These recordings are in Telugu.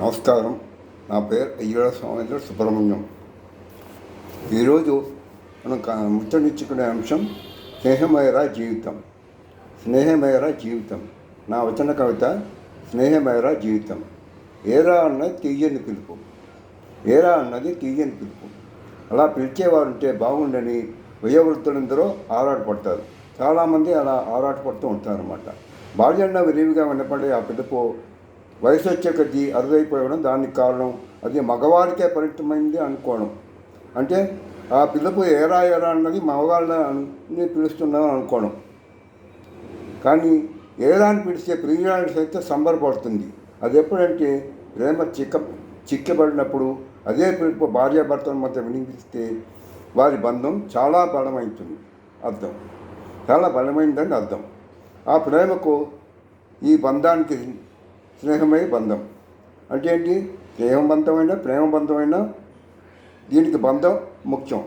నమస్కారం. నా పేరు అయ్యల స్వామి సుబ్రహ్మణ్యం. ఈరోజు మనం ముచ్చటించుకునే అంశం స్నేహమయరా జీవితం. స్నేహమయరా జీవితం. నా వచన కవిత స్నేహమయరా జీవితం. ఏరా అన్నది తీయని పిలుపు. ఏరా అన్నది తీయని పిలుపు. అలా పిలిచేవారు ఉంటే బాగుండని వయోవృద్ధులందరూ ఆరాటపడతారు. చాలామంది అలా ఆరాటపడుతూ ఉంటారన్నమాట. బాల్యంలో విరివిగా వినపడే ఆ పిలుపు వయసు వచ్చే కొద్దీ అరుదైపోవడం దానికి కారణం. అది మగవారికే పరిమితమైంది అనుకోవడం. అంటే ఆ పిలుపు ఏరా ఏరా అన్నది మగవాళ్ళని పిలుస్తున్నాం అనుకోవడం. కానీ ఏరా అని పిలిచే ప్రియురాలు సైతం సంబరపడుతుంది. అది ఎప్పుడంటే ప్రేమ చిక్కబడినప్పుడు. అదే పిలుపు భార్యాభర్తల మధ్య వినిపిస్తే వారి బంధం చాలా బలమైంటుంది అర్థం. చాలా బలమైందని అర్థం. ఆ ప్రేమకు ఈ బంధానికి స్నేహమే బంధం. అంటే ఏంటి? స్నేహం బంధమైనా ప్రేమ బంధమైనా దీనికి బంధం ముఖ్యం.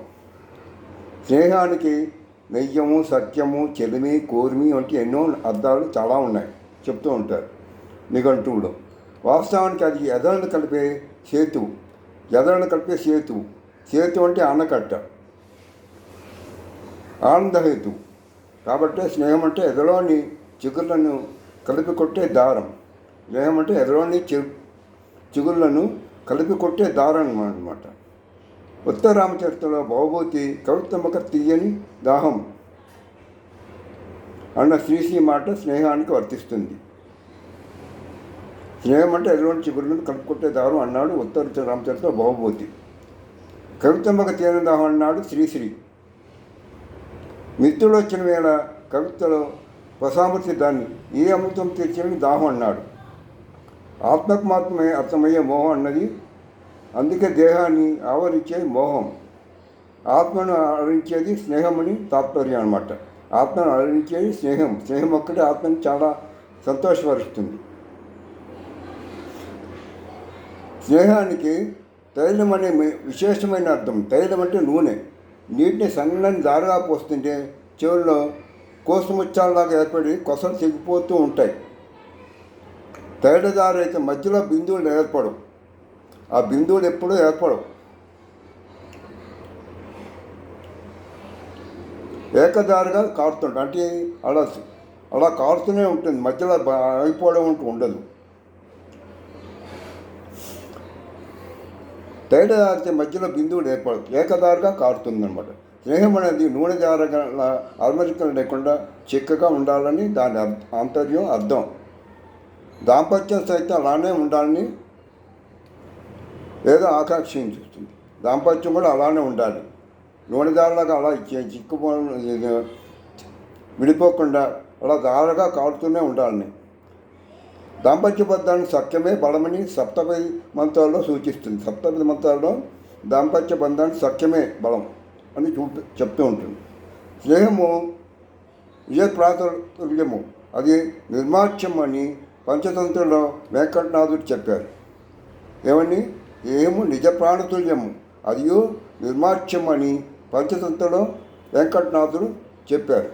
స్నేహానికి నెయ్యము, సత్యము, చెలిమి, కోరిమి వంటి ఎన్నో అర్థాలు చాలా ఉన్నాయి చెప్తూ ఉంటారు నిఘంటువులు. వాస్తవానికి అది ఎదలను కలిపే సేతువు. ఎదలను కలిపే సేతువు. సేతు అంటే ఆనకట్ట, ఆనందహేతు. కాబట్టి స్నేహం అంటే ఎదలోని చిగుర్లను కలిపి కొట్టే దారం. స్నేహం అంటే ఎదలోని చిగుళ్లను కలిపి కొట్టే దారం అన్నమాట. ఉత్తర రామచరిత్రలో భవభూతి కవితమ్మక తీయని దాహం అన్న శ్రీశ్రీ మాట స్నేహానికి వర్తిస్తుంది. స్నేహం అంటే ఎదలోని చిగుళ్లను కలిపి కొట్టే దారం అన్నాడు ఉత్తర రామచరిత్రలో భవభూతి. కవితమ్మక తీయని దాహం అన్నాడు శ్రీశ్రీ. మిత్రుడు వచ్చిన వేళ కవితలో వసామతి దాన్ని ఏ అమృతం తెచ్చని దాహం అన్నాడు. ఆత్మకు మాత్రమే అర్థమయ్యే మోహం అన్నది. అందుకే దేహాన్ని ఆవరించే మోహం. ఆత్మను ఆవరించేది స్నేహమని తాత్పర్యం అన్నమాట. ఆత్మను ఆవరించేది స్నేహం. స్నేహం ఒక్కటే ఆత్మని చాలా సంతోషపరుస్తుంది. స్నేహానికి తైలం అనే విశేషమైన అర్థం. తైలం అంటే నూనె. నీటిని సన్నని దారిగా పోస్తుంటే చెవుల్లో కోసుముచ్చాలలాగా ఏర్పడి కొసలు తెగిపోతూ ఉంటాయి. తైలదారు అయితే మధ్యలో బిందువులు ఏర్పడవు. ఆ బిందువులు ఎప్పుడూ ఏర్పడవు. ఏకదారిగా కారుతుంటాయి. అంటే అలా కారుతూనే ఉంటుంది. మధ్యలో అయిపోవడం అంటూ ఉండదు. తైలదారితే మధ్యలో బిందువులు ఏర్పడవు. ఏకదారిగా కారుతుంది అన్నమాట. స్నేహం అనేది నూనె దారగా అమరికలు లేకుండా చిక్కగా ఉండాలని దాని ఆంతర్యం అర్థం. దాంపత్యం సైతం అలానే ఉండాలని ఏదో ఆకాంక్షిస్తుంది. దాంపత్యం కూడా అలానే ఉండాలి. నూనె దారలాగా అలా చిక్కుపో విడిపోకుండా అలా దారగా కారుతూనే ఉండాలని. దాంపత్య బంధాన్ని సఖ్యమే బలమని సప్తపది మంత్రాల్లో సూచిస్తుంది. సప్తపది మంత్రాల్లో దాంపత్య బంధాన్ని సఖ్యమే బలం అని చెప్తూ ఉంటుంది. స్నేహము విజయప్రాతుల్యము, అది నిర్మాచ్యం అని పంచతంత్రంలో వెంకటనాథుడు చెప్పారు. ఏమని? ఏము నిజ ప్రాణతుల్యము, అది నిర్మాచ్యం అని పంచతంత్రంలో వెంకటనాథుడు చెప్పారు.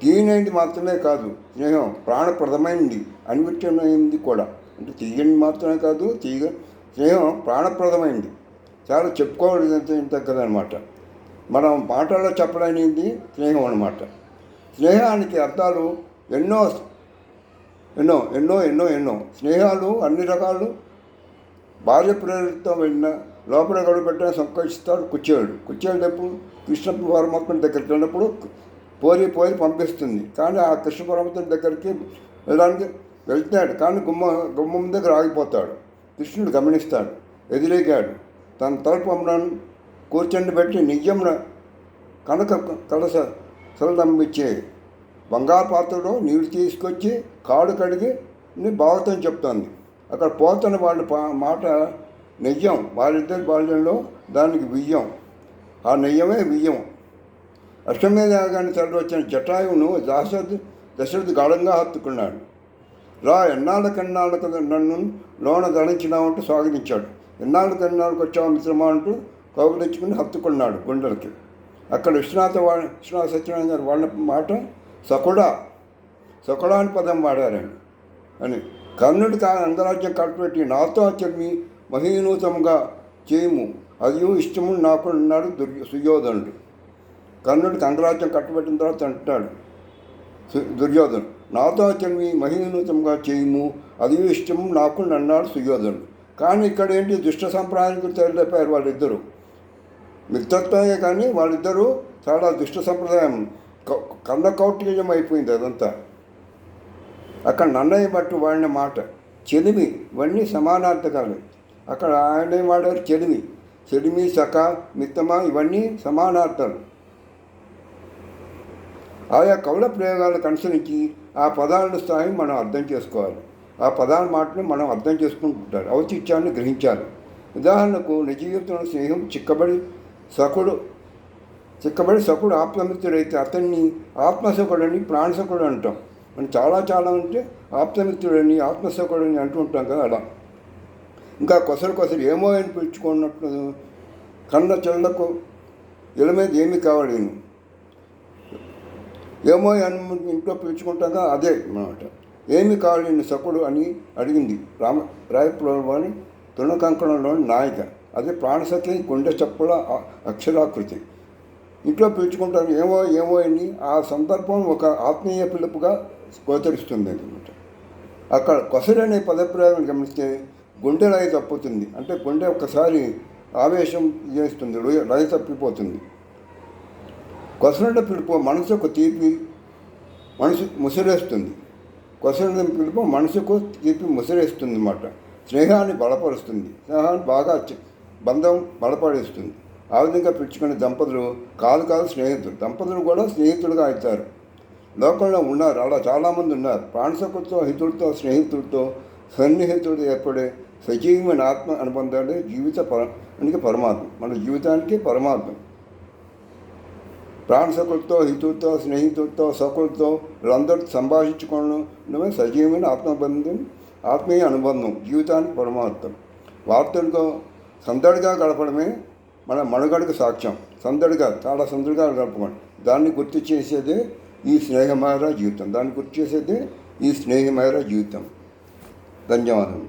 తీయనైంది మాత్రమే కాదు స్నేహం, ప్రాణప్రదమైంది, అన్విత్యమైంది కూడా. అంటే తీయని మాత్రమే కాదు, స్నేహం ప్రాణప్రదమైంది. చాలా చెప్పుకోవాల్సింత కదనమాట. మనం మాటల్లో చెప్పలేనిది స్నేహం అన్నమాట. స్నేహానికి అర్థాలు ఎన్నో ఎన్నో ఎన్నో ఎన్నో ఎన్నో స్నేహాలు అన్ని రకాలు. భార్య ప్రేరితం వెళ్ళిన లోపల గడువు పెట్టిన సంకోచిస్తాడు కుచ్చేడు. కుచ్చేడు ఎప్పుడు కృష్ణ పరమాత్మ దగ్గరికి వెళ్ళినప్పుడు పోయి పంపిస్తుంది. కానీ ఆ కృష్ణ పరమాత్మ దగ్గరికి వెళ్ళడానికి వెళ్తాడు. కానీ గుమ్మం దగ్గర ఆగిపోతాడు. కృష్ణుడు గమనిస్తాడు. ఎదురేగాడు. తన తలుపు అమ్మడాన్ని కూర్చొని పెట్టి నిజంన కనక కలస సలదమ్మిచ్చే బంగారు పాత్రలో నీళ్ళు తీసుకొచ్చి కాడు కడిగి భాగవతం చెప్తోంది. అక్కడ పోతున్న వాళ్ళ మాట నెయ్యం. వాళ్ళిద్దరి బాల్యంలో దానికి బియ్యం. ఆ నెయ్యమే బియ్యం. అష్టమేధాగాన్ని తరలి వచ్చిన జటాయువును దశరథి గాఢంగా హత్తుకున్నాడు. ఎన్నాళ్ళకు నన్ను లోన ధరించినామంటూ స్వాగతించాడు. ఎన్నాళ్ళకు వచ్చావు మిత్రమా అంటూ కౌగులించుకుని హత్తుకున్నాడు గుండెలకి. అక్కడ విశ్వనాథ సత్యనారాయణ గారు వాళ్ళ మాట సకుడా అని పదం వాడారండి అని. కర్ణుడికి అంగరాజ్యం కట్టబెట్టి నాతో చెమ్మి మహీనూతముగా చేయము అది ఇష్టము నాకు అన్నాడు సుయోధనుడు. కర్ణుడికి అంగరాజ్యం కట్టబెట్టిన తర్వాత అంటున్నాడు దుర్యోధనుడు, నాతో చెమ్మి మహీనూతంగా చేయము అది ఇష్టము నాకు అన్నాడు సుయోధనుడు. కానీ ఇక్కడ ఏంటి, దుష్ట సంప్రదాయానికి తేలిపోయారు వాళ్ళిద్దరూ. మిత్రత్వమే కానీ వాళ్ళిద్దరూ చాలా దుష్ట సంప్రదాయం, కర్ణకౌటిల్యం అయిపోయింది అదంతా. అక్కడ నన్నయ్య బట్టి వాడిన మాట చెలిమి, ఇవన్నీ సమానార్థకాలు. అక్కడ ఆయన వాడారు చెలిమి సఖ మిత్తమ, ఇవన్నీ సమానార్థాలు. ఆయా కవుల ప్రయోగాలకు అనుసరించి ఆ పదాల స్థాయిని మనం అర్థం చేసుకోవాలి. ఆ పదాల మాటను మనం అర్థం చేసుకుంటుంటారు, ఔచిత్యాన్ని గ్రహించాలి. ఉదాహరణకు నిజ జీవితంలో స్నేహం చిక్కబడి సఖుడు ఆప్తమిత్రుడైతే అతన్ని ఆత్మసఖుడని ప్రాణసఖుడు అంటాం. మనం చాలా ఉంటే ఆప్తమిత్రుడని ఆత్మసఖుడని అంటూ ఉంటాం కదా అలా. ఇంకా కొసరు ఏమో అని పిలుచుకున్నట్లు కన్న చెల్లకు ఇళ్ళమీద ఏమి కావాలేను ఏమో అని ఇంట్లో పిలుచుకుంటాం కదా అదే అన్నమాట. ఏమి కావాలేను సఖుడు అని అడిగింది రాయపురంలోని తృణకంకణంలోని నాయిక. అదే ప్రాణసఖి గుండె చప్పుల అక్షరాకృతి. ఇంట్లో పిలుచుకుంటాను ఏమో అని ఆ సందర్భం ఒక ఆత్మీయ పిలుపుగా గోచరిస్తుంది అన్నమాట. అక్కడ కొసరు అనే పదప్రయోగం గమనిస్తే గుండె లయ తప్పుతుంది, అంటే గుండె ఒక్కసారి ఆవేశం చేస్తుంది, లయ తప్పిపోతుంది. కొసరుడ పిలుపు మనసుకు తీపి ముసిరేస్తుంది. కొసరుడ పిలుపు మనసుకు తీపి ముసిరేస్తుంది అన్నమాట. స్నేహాన్ని బలపరుస్తుంది, స్నేహాన్ని బాగా బంధం బలపరుస్తుంది. ఆ విధంగా పిలుచుకునే దంపతులు కాదు స్నేహితులు. దంపతులు కూడా స్నేహితులుగా అవుతారు. లోకంలో ఉన్నారు, అలా చాలామంది ఉన్నారు. ప్రాణసకులతో హితులతో స్నేహితులతో సన్నిహితుడు ఏర్పడే సజీవమైన ఆత్మ అనుబంధాలే పరమాత్మ, మన జీవితానికి పరమాత్మ. ప్రాణసకులతో హితులతో స్నేహితులతో సకులతో వీళ్ళందరితో సంభాషించుకోవడమే సజీవమైన ఆత్మబంధం, ఆత్మీయ అనుబంధం, జీవితానికి పరమార్థం. వార్తలతో సందడిగా గడపడమే మన మనుగడకు సాక్ష్యం. చాలా సందడిగా గడపడం, దాన్ని గుర్తు చేసేదే ఈ స్నేహమయ జీవితం. ధన్యవాదం.